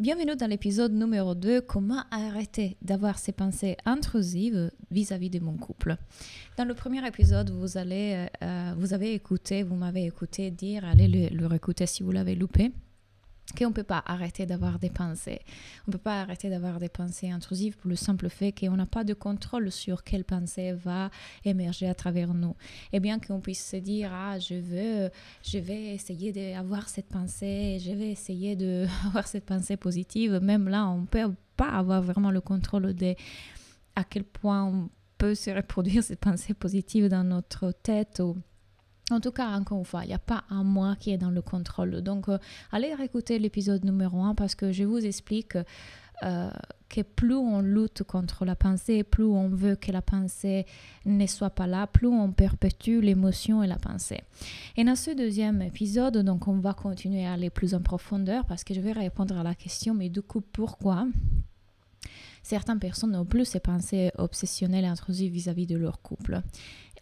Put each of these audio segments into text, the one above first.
Bienvenue dans l'épisode numéro 2, comment arrêter d'avoir ces pensées intrusives vis-à-vis de mon couple. Dans le premier épisode, vous m'avez écouté dire, allez le réécouter si vous l'avez loupé, qu'on ne peut pas arrêter d'avoir des pensées. On ne peut pas arrêter d'avoir des pensées intrusives pour le simple fait qu'on n'a pas de contrôle sur quelle pensée va émerger à travers nous. Et bien qu'on puisse se dire, je vais essayer d'avoir cette pensée, je vais essayer d'avoir cette pensée positive, même là, on ne peut pas avoir vraiment le contrôle de à quel point on peut se reproduire cette pensée positive dans notre tête ou en tout cas, encore une fois, il n'y a pas un moi qui est dans le contrôle. Donc, allez réécouter l'épisode numéro 1 parce que je vous explique que plus on lutte contre la pensée, plus on veut que la pensée ne soit pas là, plus on perpétue l'émotion et la pensée. Et dans ce deuxième épisode, donc, on va continuer à aller plus en profondeur parce que je vais répondre à la question, mais du coup, pourquoi certaines personnes n'ont plus ces pensées obsessionnelles et intrusives vis-à-vis de leur couple.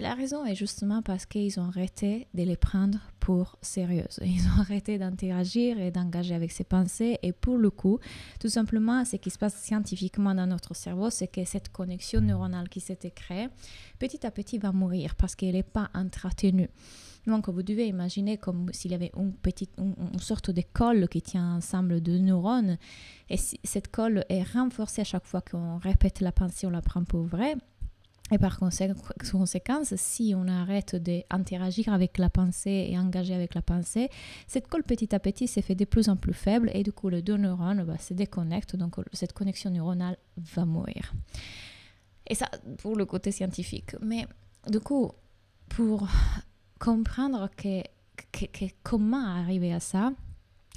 Et la raison est justement parce qu'ils ont arrêté de les prendre pour sérieuses. Ils ont arrêté d'interagir et d'engager avec ces pensées. Et pour le coup, tout simplement, ce qui se passe scientifiquement dans notre cerveau, c'est que cette connexion neuronale qui s'était créée, petit à petit va mourir parce qu'elle n'est pas entretenue. Donc, vous devez imaginer comme s'il y avait une sorte de colle qui tient ensemble deux neurones. Et si cette colle est renforcée à chaque fois qu'on répète la pensée, on la prend pour vraie. Et par conséquence, si on arrête d'interagir avec la pensée et engager avec la pensée, cette colle petit à petit s'est fait de plus en plus faible et du coup, les deux neurones se déconnectent. Donc, cette connexion neuronale va mourir. Et ça, pour le côté scientifique. Mais du coup, pour comprendre comment arriver à ça,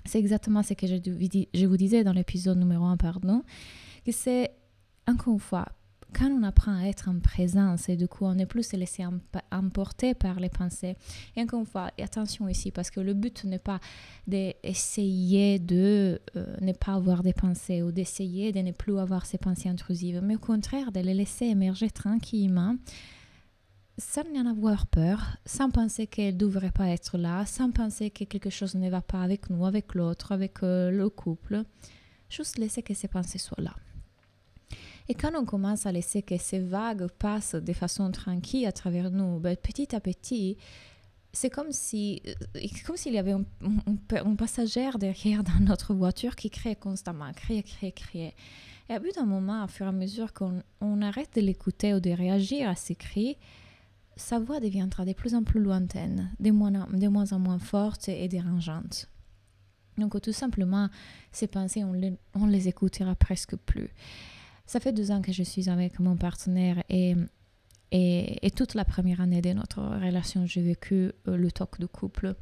c'est exactement ce que je vous disais dans l'épisode numéro 1, que c'est, encore une fois, quand on apprend à être en présence et du coup on n'est plus se laisser emporter par les pensées. Et encore une fois, et attention ici, parce que le but n'est pas d'essayer de ne pas avoir des pensées ou d'essayer de ne plus avoir ces pensées intrusives, mais au contraire de les laisser émerger tranquillement, sans en avoir peur, sans penser qu'elle ne devrait pas être là, sans penser que quelque chose ne va pas avec nous, avec l'autre, avec le couple. Juste laisser que ces pensées soient là. Et quand on commence à laisser que ces vagues passent de façon tranquille à travers nous, petit à petit, c'est comme s'il y avait un passager derrière dans notre voiture qui crie constamment, crie. Et à bout d'un moment, au fur et à mesure qu'on arrête de l'écouter ou de réagir à ces cris, sa voix deviendra de plus en plus lointaine, de moins en moins forte et dérangeante. Donc tout simplement, ces pensées, on les écoutera presque plus. Ça fait 2 ans que je suis avec mon partenaire et toute la première année de notre relation, j'ai vécu le toc de couple.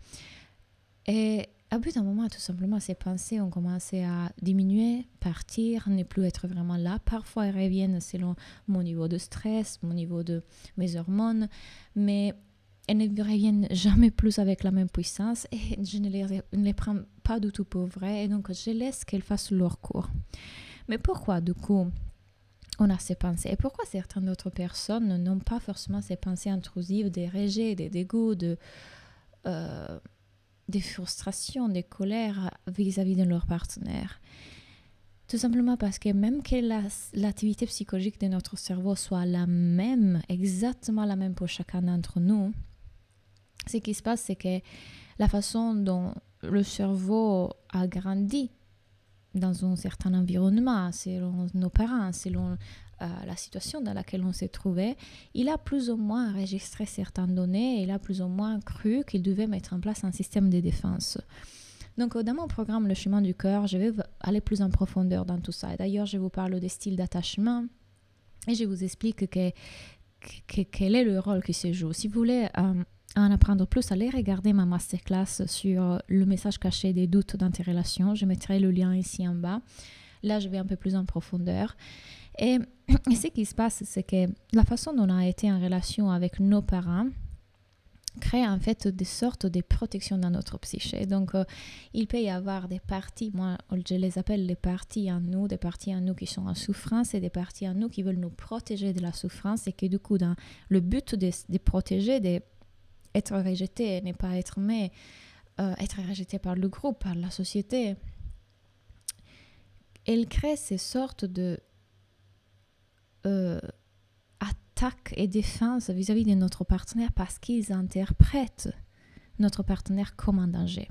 Et à bout d'un moment, tout simplement, ces pensées ont commencé à diminuer, partir, ne plus être vraiment là. Parfois, elles reviennent selon mon niveau de stress, mon niveau de mes hormones, mais elles ne reviennent jamais plus avec la même puissance et je ne les prends pas du tout pour vraies et donc je laisse qu'elles fassent leur cours. Mais pourquoi, du coup, on a ces pensées? Et pourquoi certaines autres personnes n'ont pas forcément ces pensées intrusives, des rejets, des dégoûts, des frustrations, des colères vis-à-vis de leur partenaire? Tout simplement parce que même que l'activité psychologique de notre cerveau soit la même, exactement la même pour chacun d'entre nous, ce qui se passe, c'est que la façon dont le cerveau a grandi dans un certain environnement, selon nos parents, selon la situation dans laquelle on s'est trouvé, il a plus ou moins enregistré certaines données et il a plus ou moins cru qu'il devait mettre en place un système de défense. Donc, dans mon programme Le chemin du cœur, je vais aller plus en profondeur dans tout ça. Et d'ailleurs, je vous parle des styles d'attachement et je vous explique quel est le rôle qui se joue. Si vous voulez en apprendre plus, allez regarder ma masterclass sur le message caché des doutes dans tes relations. Je mettrai le lien ici en bas. Là, je vais un peu plus en profondeur. Et ce qui se passe, c'est que la façon dont on a été en relation avec nos parents crée en fait des sortes de protections dans notre psyché. Donc, il peut y avoir des parties, moi je les appelle les parties en nous, des parties en nous qui sont en souffrance et des parties en nous qui veulent nous protéger de la souffrance et que du coup, dans le but de protéger, d'être rejeté, ne pas être aimé, être rejeté par le groupe, par la société, elle crée ces sortes de attaques et défenses vis-à-vis de notre partenaire parce qu'ils interprètent notre partenaire comme un danger.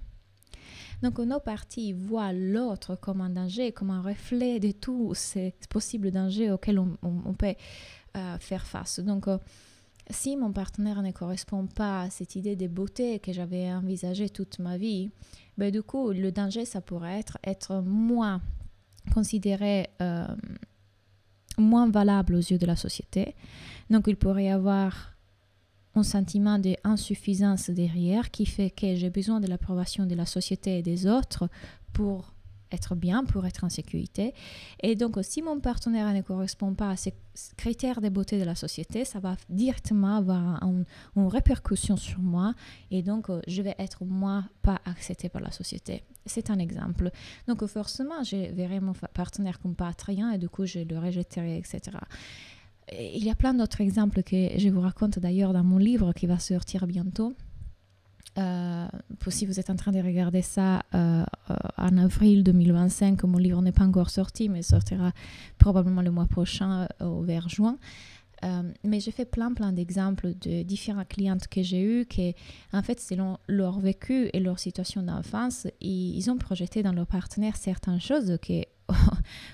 Donc nos parties voient l'autre comme un danger, comme un reflet de tous ces possibles dangers auxquels on peut faire face. Donc si mon partenaire ne correspond pas à cette idée de beauté que j'avais envisagée toute ma vie, ben, du coup le danger ça pourrait être moins considéré moins valable aux yeux de la société. Donc il pourrait y avoir un sentiment d'insuffisance derrière qui fait que j'ai besoin de l'approbation de la société et des autres pour être bien, pour être en sécurité. Et donc, si mon partenaire ne correspond pas à ces critères de beauté de la société, ça va directement avoir une répercussion sur moi et donc je vais être moi pas acceptée par la société. C'est un exemple. Donc, forcément, je verrai mon partenaire comme pas attrayant et du coup, je le rejetterai, etc. Il y a plein d'autres exemples que je vous raconte d'ailleurs dans mon livre qui va sortir bientôt. Si vous êtes en train de regarder ça en avril 2025, mon livre n'est pas encore sorti, mais sortira probablement le mois prochain vers juin. Mais j'ai fait plein d'exemples de différentes clientes que j'ai eues qui, en fait, selon leur vécu et leur situation d'enfance, ils ont projeté dans leur partenaire certaines choses qui,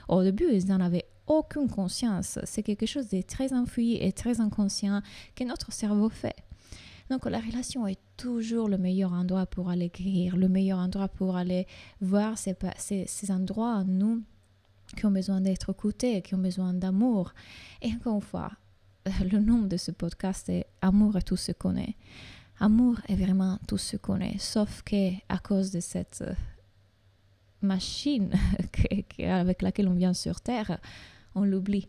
au début, ils n'en avaient aucune conscience. C'est quelque chose de très enfoui et très inconscient que notre cerveau fait. Donc la relation est toujours le meilleur endroit pour aller guérir, le meilleur endroit pour aller voir ces endroits en nous qui ont besoin d'être écoutés, qui ont besoin d'amour. Et encore une fois, le nom de ce podcast est « Amour et tout ce qu'on est ». Amour est vraiment tout ce qu'on est, sauf qu'à cause de cette machine avec laquelle on vient sur Terre, on l'oublie.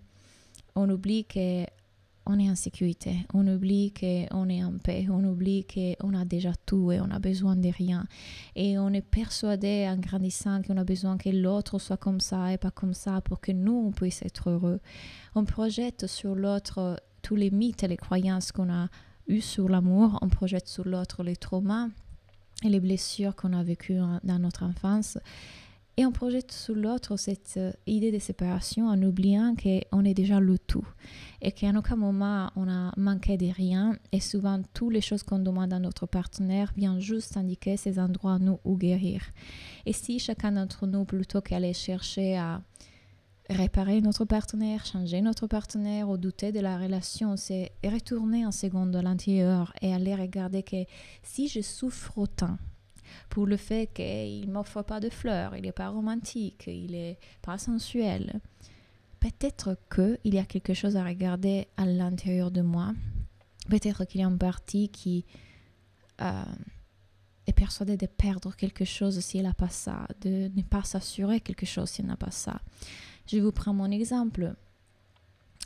On oublie qu'on est en sécurité, on oublie qu'on est en paix, on oublie qu'on a déjà tout et on a besoin de rien. Et on est persuadé en grandissant qu'on a besoin que l'autre soit comme ça et pas comme ça pour que nous, on puisse être heureux. On projette sur l'autre tous les mythes et les croyances qu'on a eues sur l'amour, on projette sur l'autre les traumas et les blessures qu'on a vécues dans notre enfance. Et on projette sur l'autre cette idée de séparation en oubliant qu'on est déjà le tout et qu'à aucun moment on a manqué de rien et souvent toutes les choses qu'on demande à notre partenaire viennent juste indiquer ces endroits à nous où guérir. Et si chacun d'entre nous, plutôt qu'aller chercher à réparer notre partenaire, changer notre partenaire ou douter de la relation, c'est retourner en seconde à l'intérieur et aller regarder que si je souffre autant pour le fait qu'il ne m'offre pas de fleurs, il n'est pas romantique, il n'est pas sensuel. Peut-être qu'il y a quelque chose à regarder à l'intérieur de moi. Peut-être qu'il y a une partie qui est persuadée de perdre quelque chose si elle n'a pas ça, de ne pas s'assurer quelque chose si elle n'a pas ça. Je vous prends mon exemple.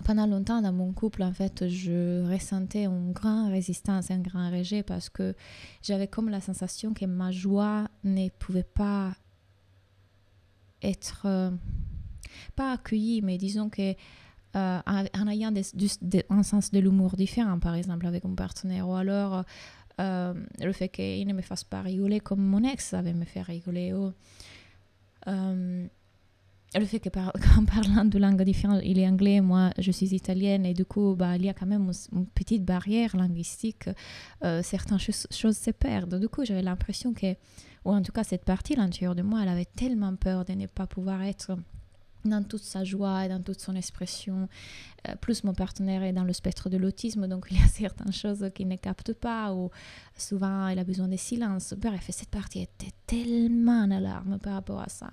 Pendant longtemps, dans mon couple, en fait, je ressentais une grande résistance, un grand rejet parce que j'avais comme la sensation que ma joie ne pouvait pas être, pas accueillie, mais disons que en ayant un sens de l'humour différent, par exemple, avec mon partenaire, ou alors le fait qu'il ne me fasse pas rigoler comme mon ex savait me faire rigoler, ou le fait qu'en parlant de langues différentes, il est anglais, moi je suis italienne et du coup il y a quand même une petite barrière linguistique, certaines choses se perdent. Du coup j'avais l'impression que, ou en tout cas cette partie à l'intérieur de moi, elle avait tellement peur de ne pas pouvoir être dans toute sa joie et dans toute son expression. Plus mon partenaire est dans le spectre de l'autisme, donc il y a certaines choses qu'il ne capte pas ou souvent il a besoin de silence. Bref, cette partie était tellement en alarme par rapport à ça.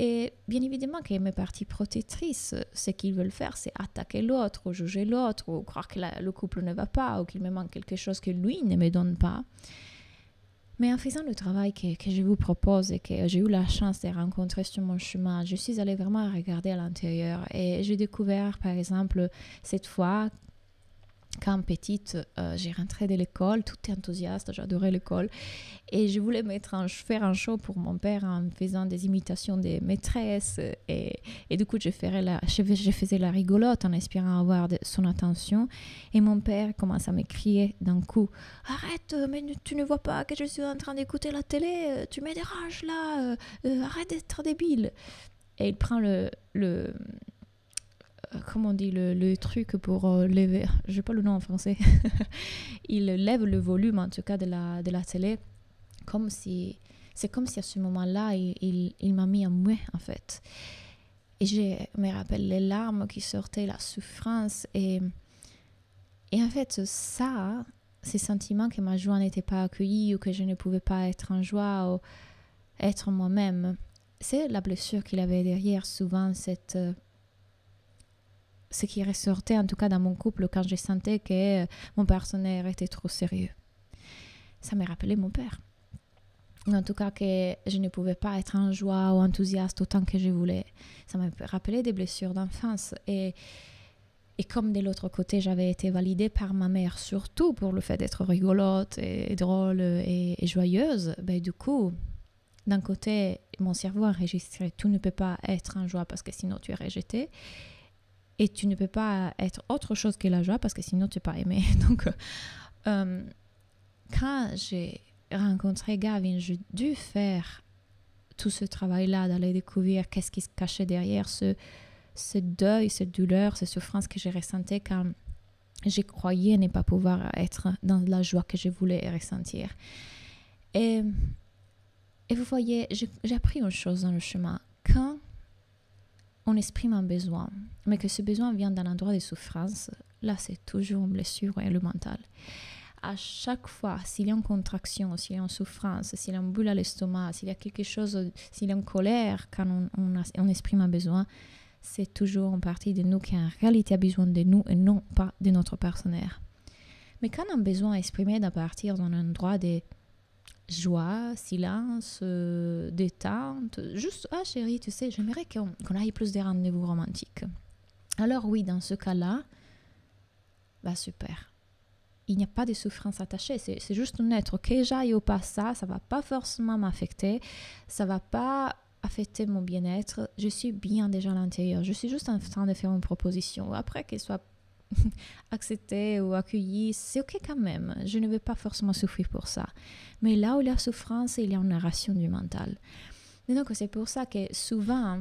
Et bien évidemment que mes parties protectrices, ce qu'ils veulent faire, c'est attaquer l'autre, ou juger l'autre, ou croire que le couple ne va pas, ou qu'il me manque quelque chose que lui ne me donne pas. Mais en faisant le travail que je vous propose et que j'ai eu la chance de rencontrer sur mon chemin, je suis allée vraiment regarder à l'intérieur. Et j'ai découvert, par exemple, cette fois, quand petite, j'ai rentré de l'école, toute enthousiaste, j'adorais l'école. Et je voulais faire un show pour mon père en faisant des imitations des maîtresses. Et du coup, je faisais la rigolote en espérant avoir son attention. Et mon père commence à me crier d'un coup. « Arrête, mais tu ne vois pas que je suis en train d'écouter la télé, tu me déranges là, arrête d'être débile !» Et il prend comment on dit, le truc pour lever, je n'ai pas le nom en français, il lève le volume en tout cas de la télé, c'est comme si à ce moment-là, il m'a mis en muet en fait. Et je me rappelle les larmes qui sortaient, la souffrance. Et en fait, ça, ces sentiments que ma joie n'était pas accueillie ou que je ne pouvais pas être en joie ou être moi-même, c'est la blessure qu'il avait derrière souvent, ce qui ressortait en tout cas dans mon couple quand je sentais que mon partenaire était trop sérieux. Ça me rappelait mon père. En tout cas, que je ne pouvais pas être en joie ou enthousiaste autant que je voulais. Ça me rappelait des blessures d'enfance. Et comme de l'autre côté, j'avais été validée par ma mère, surtout pour le fait d'être rigolote et drôle et joyeuse, ben, du coup, d'un côté, mon cerveau enregistrait « tu ne peux pas être en joie parce que sinon tu es rejeté » et « tu ne peux pas être autre chose que la joie parce que sinon tu n'es pas aimé ». Donc, quand j'ai rencontré Gavin, j'ai dû faire tout ce travail-là, d'aller découvrir qu'est-ce qui se cachait derrière ce deuil, cette douleur, cette souffrance que j'ai ressentie quand je croyais ne pas pouvoir être dans la joie que je voulais ressentir. Et vous voyez, j'ai appris une chose dans le chemin. Quand on exprime un besoin, mais que ce besoin vient d'un endroit de souffrance, là c'est toujours une blessure élémentale. À chaque fois, s'il y a une contraction, s'il y a une souffrance, s'il y a une boule à l'estomac, s'il y a quelque chose, s'il y a une colère quand on exprime un besoin, c'est toujours une partie de nous qui en réalité a besoin de nous et non pas de notre partenaire. Mais quand un besoin est exprimé à partir d'un endroit de joie, silence, détente, juste « Ah chérie, tu sais, j'aimerais qu'on aille plus des rendez-vous romantiques. » Alors oui, dans ce cas-là, bah super. Il n'y a pas de souffrance attachée, c'est juste un être. Ok, j'aille ou pas ça ne va pas forcément m'affecter, ça ne va pas affecter mon bien-être. Je suis bien déjà à l'intérieur, je suis juste en train de faire une proposition. Après qu'elle soit acceptée ou accueillie, c'est ok quand même. Je ne vais pas forcément souffrir pour ça. Mais là où il y a souffrance, il y a une narration du mental. Et donc c'est pour ça que souvent,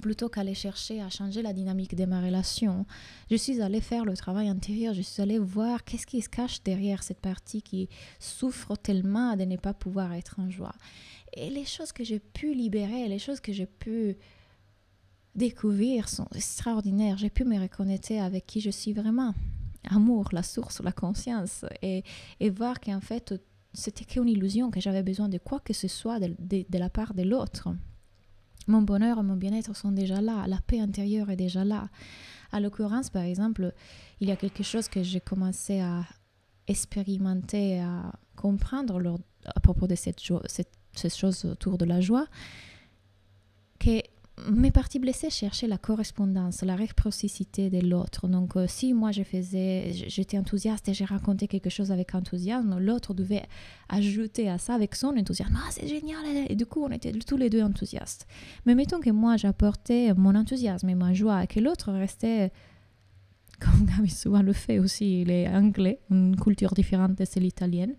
plutôt qu'aller chercher à changer la dynamique de ma relation, je suis allée faire le travail intérieur, je suis allée voir qu'est-ce qui se cache derrière cette partie qui souffre tellement de ne pas pouvoir être en joie. Et les choses que j'ai pu libérer, les choses que j'ai pu découvrir sont extraordinaires. J'ai pu me reconnecter avec qui je suis vraiment. Amour, la source, la conscience. Et voir qu'en fait, c'était qu'une illusion, que j'avais besoin de quoi que ce soit de la part de l'autre. Mon bonheur et mon bien-être sont déjà là, la paix intérieure est déjà là. À l'occurrence, par exemple, il y a quelque chose que j'ai commencé à expérimenter, à comprendre à propos de cette chose autour de la joie, que mes parties blessées cherchaient la correspondance, la réciprocité de l'autre. Donc, si moi j'étais enthousiaste et j'ai raconté quelque chose avec enthousiasme, l'autre devait ajouter à ça avec son enthousiasme. Ah, c'est génial! Et du coup, on était tous les deux enthousiastes. Mais mettons que moi, j'apportais mon enthousiasme et ma joie et que l'autre restait, comme Gabi souvent le fait aussi, il est anglais, une culture différente, c'est l'italienne.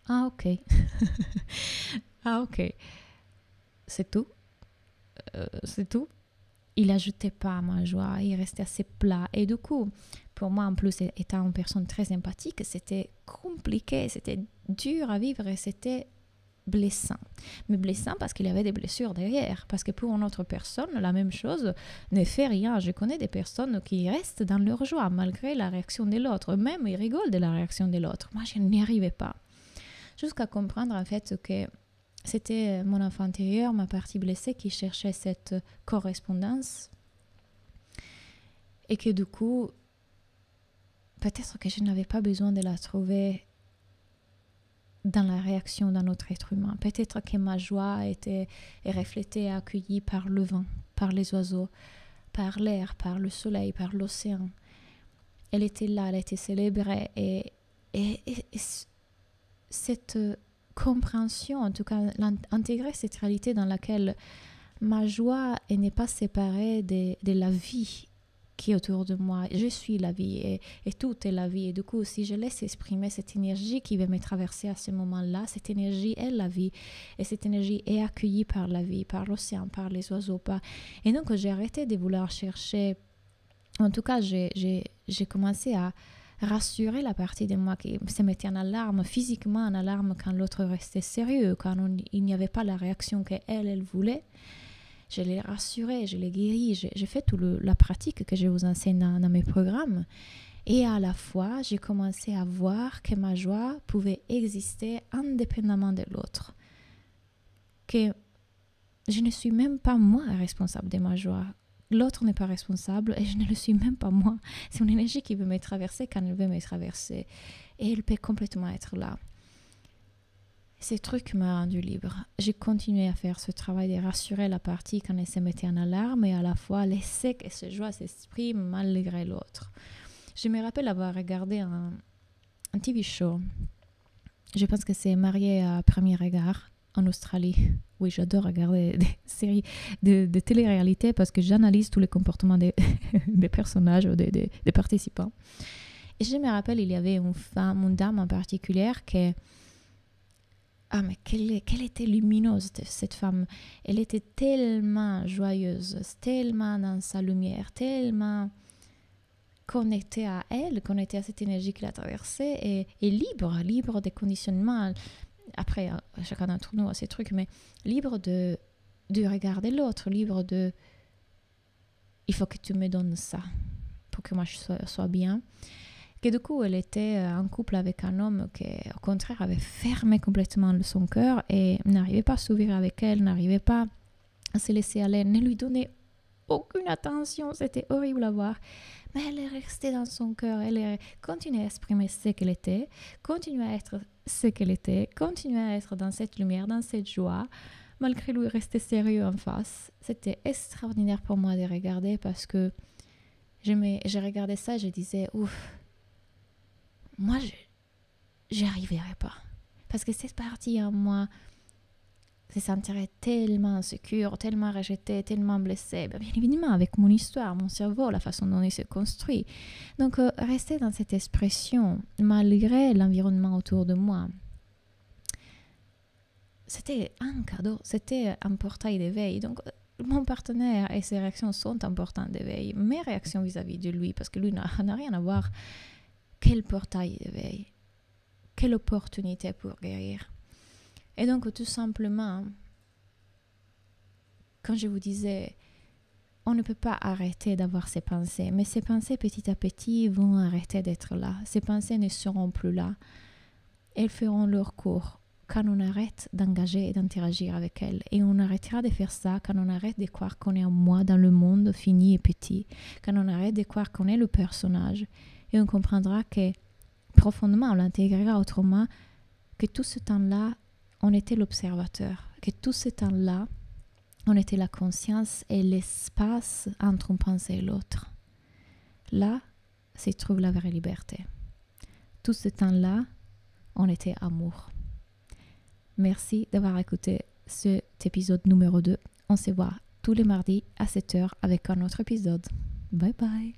Ah, ok. Ah, ok. C'est tout. C'est tout. Il n'ajoutait pas à ma joie, il restait assez plat. Et du coup, pour moi, en plus, étant une personne très empathique, c'était compliqué, c'était dur à vivre et c'était blessant. Mais blessant parce qu'il y avait des blessures derrière. Parce que pour une autre personne, la même chose ne fait rien. Je connais des personnes qui restent dans leur joie malgré la réaction de l'autre. Même ils rigolent de la réaction de l'autre. Moi, je n'y arrivais pas. Jusqu'à comprendre en fait que c'était mon enfant intérieur, ma partie blessée qui cherchait cette correspondance et que du coup, peut-être que je n'avais pas besoin de la trouver dans la réaction d'un autre être humain. Peut-être que ma joie était reflétée et accueillie par le vent, par les oiseaux, par l'air, par le soleil, par l'océan. Elle était là, elle était célébrée et cette compréhension, en tout cas intégrer cette réalité dans laquelle ma joie n'est pas séparée de la vie qui est autour de moi. Je suis la vie et tout est la vie. Et du coup, si je laisse exprimer cette énergie qui va me traverser à ce moment-là, cette énergie est la vie. Et cette énergie est accueillie par la vie, par l'océan, par les oiseaux. Et donc, j'ai arrêté de vouloir chercher. En tout cas, j'ai commencé à rassurer la partie de moi qui se mettait en alarme, physiquement en alarme quand l'autre restait sérieux, quand il n'y avait pas la réaction qu'elle voulait. Je l'ai rassuré, je l'ai guéri, j'ai fait toute la pratique que je vous enseigne dans mes programmes. Et à la fois, j'ai commencé à voir que ma joie pouvait exister indépendamment de l'autre. Que je ne suis même pas moi responsable de ma joie. L'autre n'est pas responsable et je ne le suis même pas moi. C'est une énergie qui veut me traverser quand elle veut me traverser. Et elle peut complètement être là. Ce truc m'a rendu libre. J'ai continué à faire ce travail de rassurer la partie quand elle se mettait en alarme et à la fois laisser que cette joie s'exprime malgré l'autre. Je me rappelle avoir regardé un TV show. Je pense que c'est Marié à premier regard en Australie. Oui, j'adore regarder des séries de télé-réalité parce que j'analyse tous les comportements des personnages ou des participants. Et je me rappelle, il y avait une dame en particulier qui... Ah, mais quelle était lumineuse cette femme. Elle était tellement joyeuse, tellement dans sa lumière, tellement connectée à elle, connectée à cette énergie qui la traversait et libre des conditionnements. Après, chacun d'entre nous a ses trucs, mais libre de regarder l'autre, libre de... Il faut que tu me donnes ça pour que moi je sois bien. Que du coup, elle était en couple avec un homme qui, au contraire, avait fermé complètement son cœur et n'arrivait pas à s'ouvrir avec elle, n'arrivait pas à se laisser aller, ne lui donnait aucune attention. C'était horrible à voir. Mais elle est restée dans son cœur. Elle continuait à exprimer ce qu'elle était, continuait à être ce qu'elle était, continuait à être dans cette lumière, dans cette joie, malgré lui rester sérieux en face. C'était extraordinaire pour moi de regarder parce que je regardais ça et je disais, ouf, moi, je n'y arriverai pas. Parce que cette partie en moi se sentirait tellement insécure, tellement rejetée, tellement blessée. Bien évidemment, avec mon histoire, mon cerveau, la façon dont il se construit. Donc, rester dans cette expression, malgré l'environnement autour de moi, c'était un cadeau, c'était un portail d'éveil. Donc, mon partenaire et ses réactions sont un portail d'éveil. Mes réactions vis-à-vis de lui, parce que lui n'a rien à voir. Quel portail d'éveil, quelle opportunité pour guérir. Et donc, tout simplement, quand je vous disais, on ne peut pas arrêter d'avoir ces pensées, mais ces pensées, petit à petit, vont arrêter d'être là. Ces pensées ne seront plus là. Elles feront leur cours quand on arrête d'engager et d'interagir avec elles. Et on arrêtera de faire ça quand on arrête de croire qu'on est un moi dans le monde fini et petit, quand on arrête de croire qu'on est le personnage. Et on comprendra que profondément, on l'intégrera autrement, que tout ce temps-là, on était l'observateur, que tout ce temps-là, on était la conscience et l'espace entre une pensée et l'autre. Là se trouve la vraie liberté. Tout ce temps-là, on était amour. Merci d'avoir écouté cet épisode numéro 2. On se voit tous les mardis à 7h avec un autre épisode. Bye bye.